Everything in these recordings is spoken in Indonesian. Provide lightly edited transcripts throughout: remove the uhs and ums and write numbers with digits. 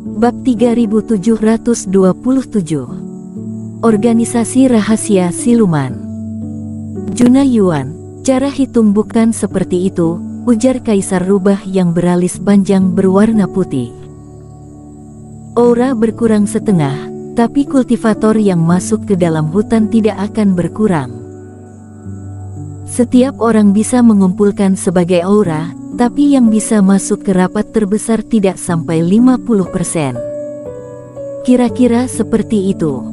Bab 3727. Organisasi Rahasia Siluman. Juna Yuan, cara hitung bukan seperti itu, ujar Kaisar Rubah yang beralis panjang berwarna putih. Aura berkurang setengah, tapi kultivator yang masuk ke dalam hutan tidak akan berkurang. Setiap orang bisa mengumpulkan sebagai aura, tapi yang bisa masuk ke rapat terbesar tidak sampai 50%. Kira-kira seperti itu.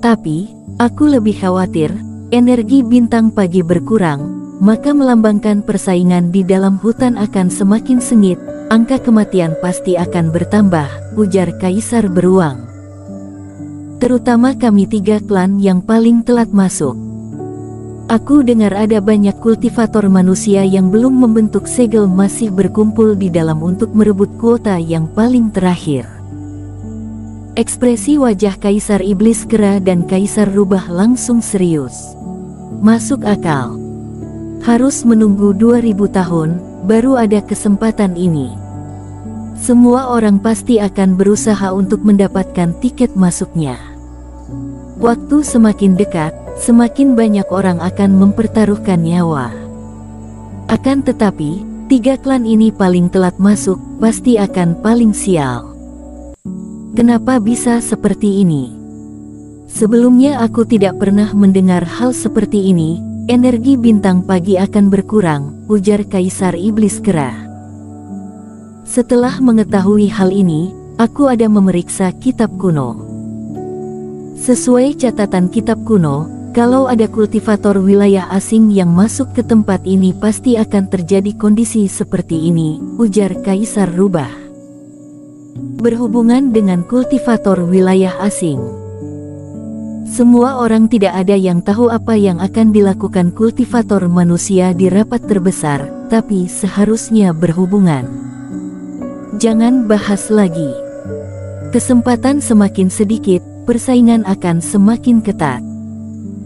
Tapi, aku lebih khawatir, energi bintang pagi berkurang, maka melambangkan persaingan di dalam hutan akan semakin sengit, angka kematian pasti akan bertambah, ujar Kaisar Beruang. Terutama kami 3 klan yang paling telat masuk. Aku dengar ada banyak kultivator manusia yang belum membentuk segel masih berkumpul di dalam untuk merebut kuota yang paling terakhir. Ekspresi wajah Kaisar Iblis Kera dan Kaisar Rubah langsung serius. Masuk akal. Harus menunggu 2000 tahun, baru ada kesempatan ini. Semua orang pasti akan berusaha untuk mendapatkan tiket masuknya. Waktu semakin dekat, semakin banyak orang akan mempertaruhkan nyawa. Akan tetapi, 3 klan ini paling telat masuk, pasti akan paling sial. Kenapa bisa seperti ini? Sebelumnya aku tidak pernah mendengar hal seperti ini. Energi bintang pagi akan berkurang, ujar Kaisar Iblis Kera. Setelah mengetahui hal ini, aku ada memeriksa kitab kuno. Sesuai catatan kitab kuno, kalau ada kultivator wilayah asing yang masuk ke tempat ini pasti akan terjadi kondisi seperti ini, ujar Kaisar Rubah. Berhubungan dengan kultivator wilayah asing. Semua orang tidak ada yang tahu apa yang akan dilakukan kultivator manusia di rapat terbesar, tapi seharusnya berhubungan. Jangan bahas lagi. Kesempatan semakin sedikit, persaingan akan semakin ketat.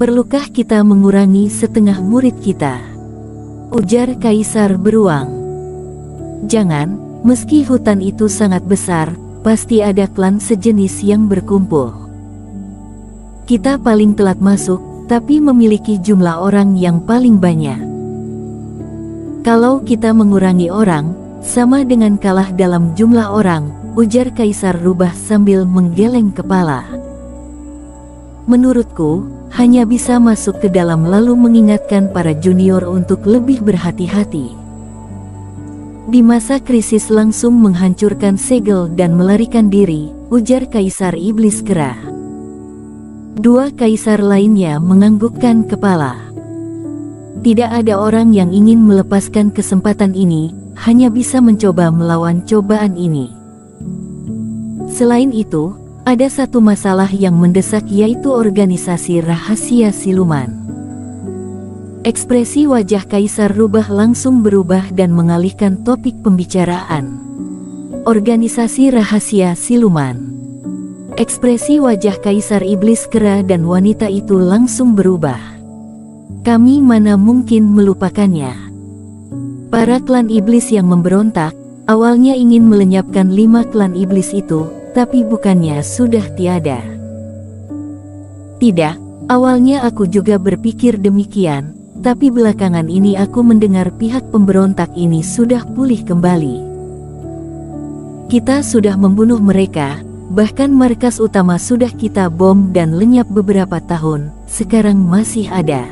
Perlukah kita mengurangi setengah murid kita? Ujar Kaisar Beruang. Jangan, meski hutan itu sangat besar, pasti ada klan sejenis yang berkumpul. Kita paling telat masuk, tapi memiliki jumlah orang yang paling banyak. Kalau kita mengurangi orang, sama dengan kalah dalam jumlah orang, ujar Kaisar Rubah sambil menggeleng kepala. Menurutku, hanya bisa masuk ke dalam lalu mengingatkan para junior untuk lebih berhati-hati. Di masa krisis langsung menghancurkan segel dan melarikan diri, ujar Kaisar Iblis Kera. 2 kaisar lainnya menganggukkan kepala. Tidak ada orang yang ingin melepaskan kesempatan ini, hanya bisa mencoba melawan cobaan ini. Selain itu, ada satu masalah yang mendesak yaitu organisasi rahasia siluman. Ekspresi wajah Kaisar Rubah langsung berubah dan mengalihkan topik pembicaraan. Organisasi rahasia siluman. Ekspresi wajah Kaisar Iblis Kera dan wanita itu langsung berubah. Kami mana mungkin melupakannya. Para klan iblis yang memberontak, awalnya ingin melenyapkan 5 klan iblis itu, tapi bukannya sudah tiada. Tidak, awalnya aku juga berpikir demikian, tapi belakangan ini aku mendengar pihak pemberontak ini sudah pulih kembali. Kita sudah membunuh mereka, bahkan markas utama sudah kita bom dan lenyap beberapa tahun, sekarang masih ada.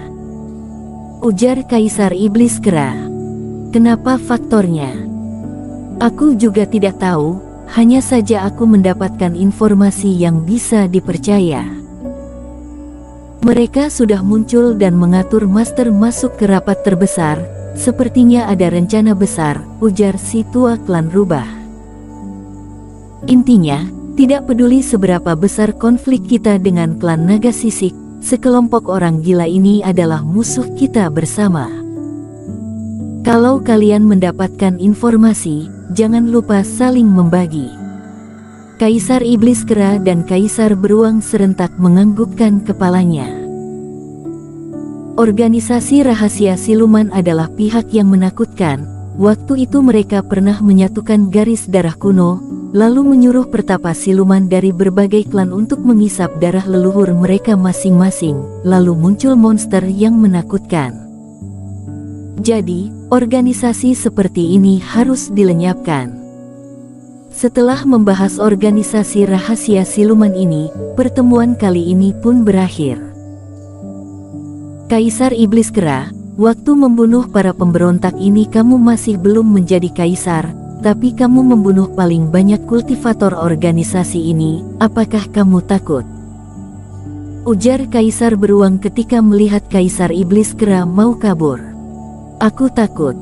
Ujar Kaisar Iblis Kera. Kenapa faktornya? Aku juga tidak tahu, hanya saja aku mendapatkan informasi yang bisa dipercaya. Mereka sudah muncul dan mengatur master masuk ke rapat terbesar, sepertinya ada rencana besar, ujar si tua klan Rubah. Intinya, tidak peduli seberapa besar konflik kita dengan klan Naga Sisik, sekelompok orang gila ini adalah musuh kita bersama. Kalau kalian mendapatkan informasi, jangan lupa saling membagi. Kaisar Iblis Kera dan Kaisar Beruang serentak menganggukkan kepalanya. Organisasi rahasia siluman adalah pihak yang menakutkan, waktu itu mereka pernah menyatukan garis darah kuno, lalu menyuruh pertapa siluman dari berbagai klan untuk mengisap darah leluhur mereka masing-masing, lalu muncul monster yang menakutkan. Jadi, organisasi seperti ini harus dilenyapkan. Setelah membahas organisasi rahasia siluman ini, pertemuan kali ini pun berakhir. Kaisar Iblis Kera, waktu membunuh para pemberontak ini kamu masih belum menjadi kaisar, tapi kamu membunuh paling banyak kultivator organisasi ini, apakah kamu takut? Ujar Kaisar Beruang ketika melihat Kaisar Iblis Kera mau kabur. Aku takut.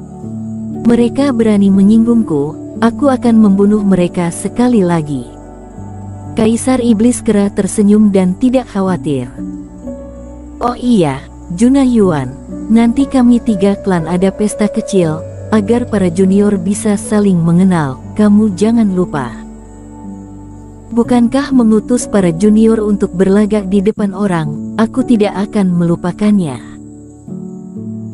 Mereka berani menyinggungku. Aku akan membunuh mereka sekali lagi. Kaisar Iblis Kera tersenyum dan tidak khawatir. Oh iya, Junayuan, nanti kami 3 klan ada pesta kecil, agar para junior bisa saling mengenal, kamu jangan lupa. Bukankah mengutus para junior untuk berlagak di depan orang, aku tidak akan melupakannya.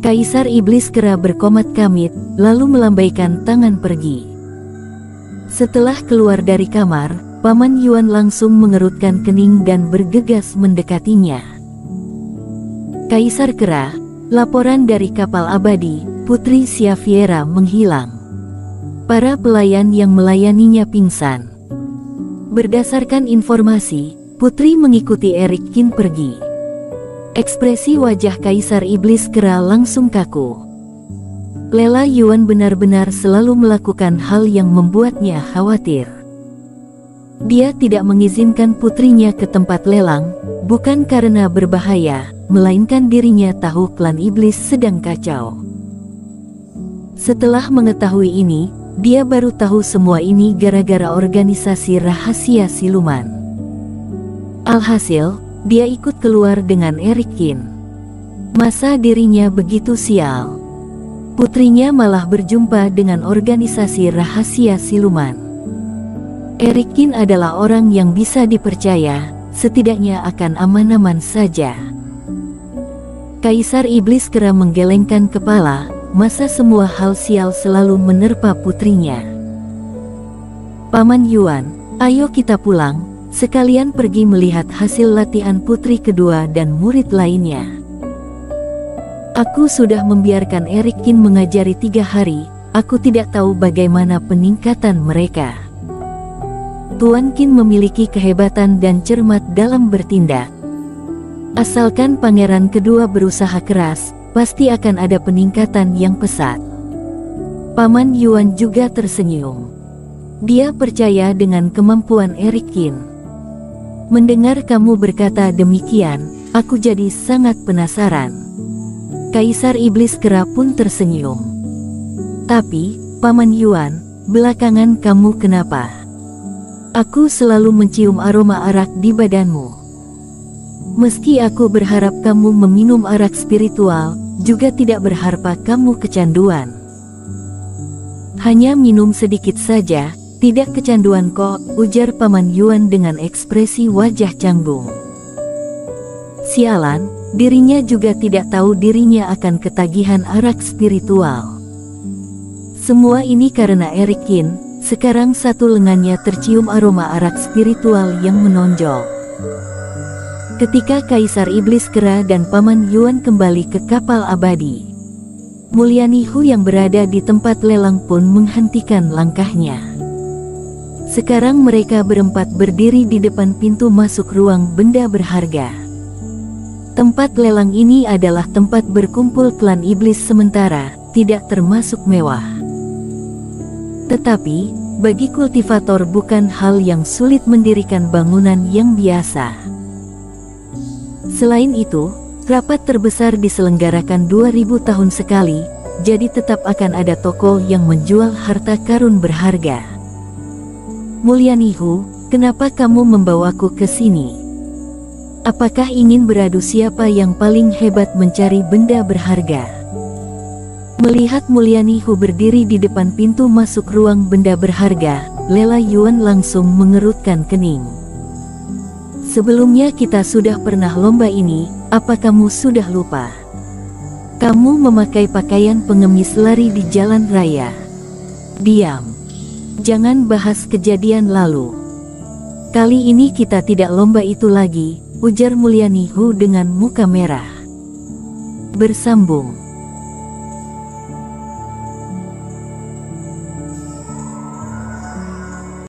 Kaisar Iblis Kera berkomat kamit, lalu melambaikan tangan pergi. Setelah keluar dari kamar, Paman Yuan langsung mengerutkan kening dan bergegas mendekatinya. Kaisar Kera, laporan dari kapal abadi, Putri Xaviera menghilang. Para pelayan yang melayaninya pingsan. Berdasarkan informasi, Putri mengikuti Erik Kin pergi. Ekspresi wajah Kaisar Iblis Kera langsung kaku. Lela Yuan benar-benar selalu melakukan hal yang membuatnya khawatir. Dia tidak mengizinkan putrinya ke tempat lelang, bukan karena berbahaya, melainkan dirinya tahu klan iblis sedang kacau. Setelah mengetahui ini, dia baru tahu semua ini gara-gara organisasi rahasia siluman. Alhasil, dia ikut keluar dengan Erik Kin. Masa dirinya begitu sial. Putrinya malah berjumpa dengan organisasi rahasia siluman. Erik Kin adalah orang yang bisa dipercaya, setidaknya akan aman-aman saja. Kaisar Iblis Kera menggelengkan kepala, masa semua hal sial selalu menerpa putrinya. Paman Yuan, ayo kita pulang, sekalian pergi melihat hasil latihan putri kedua dan murid lainnya. Aku sudah membiarkan Erik Kin mengajari 3 hari, aku tidak tahu bagaimana peningkatan mereka. Tuan Kin memiliki kehebatan dan cermat dalam bertindak. Asalkan pangeran kedua berusaha keras, pasti akan ada peningkatan yang pesat. Paman Yuan juga tersenyum. Dia percaya dengan kemampuan Erik Kin. Mendengar kamu berkata demikian, aku jadi sangat penasaran. Kaisar Iblis Kera pun tersenyum. Tapi, Paman Yuan, belakangan kamu kenapa? Aku selalu mencium aroma arak di badanmu. Meski aku berharap kamu meminum arak spiritual, juga tidak berharap kamu kecanduan. Hanya minum sedikit saja, tidak kecanduan kok, ujar Paman Yuan dengan ekspresi wajah canggung. Sialan, dirinya juga tidak tahu dirinya akan ketagihan arak spiritual. Semua ini karena Erik Kin, sekarang satu lengannya tercium aroma arak spiritual yang menonjol. Ketika Kaisar Iblis Kera dan Paman Yuan kembali ke kapal abadi, Mulyanihu yang berada di tempat lelang pun menghentikan langkahnya. Sekarang mereka berempat berdiri di depan pintu masuk ruang benda berharga. Tempat lelang ini adalah tempat berkumpul klan iblis sementara, tidak termasuk mewah. Tetapi, bagi kultivator bukan hal yang sulit mendirikan bangunan yang biasa. Selain itu, rapat terbesar diselenggarakan 2000 tahun sekali, jadi tetap akan ada toko yang menjual harta karun berharga. Mulyanihu, kenapa kamu membawaku ke sini? Apakah ingin beradu siapa yang paling hebat mencari benda berharga? Melihat Mulyanihu berdiri di depan pintu masuk ruang benda berharga, Lela Yuan langsung mengerutkan kening. Sebelumnya kita sudah pernah lomba ini, apa kamu sudah lupa? Kamu memakai pakaian pengemis lari di jalan raya. Diam. Jangan bahas kejadian lalu. Kali ini kita tidak lomba itu lagi, ujar Mulyani Hu dengan muka merah. Bersambung.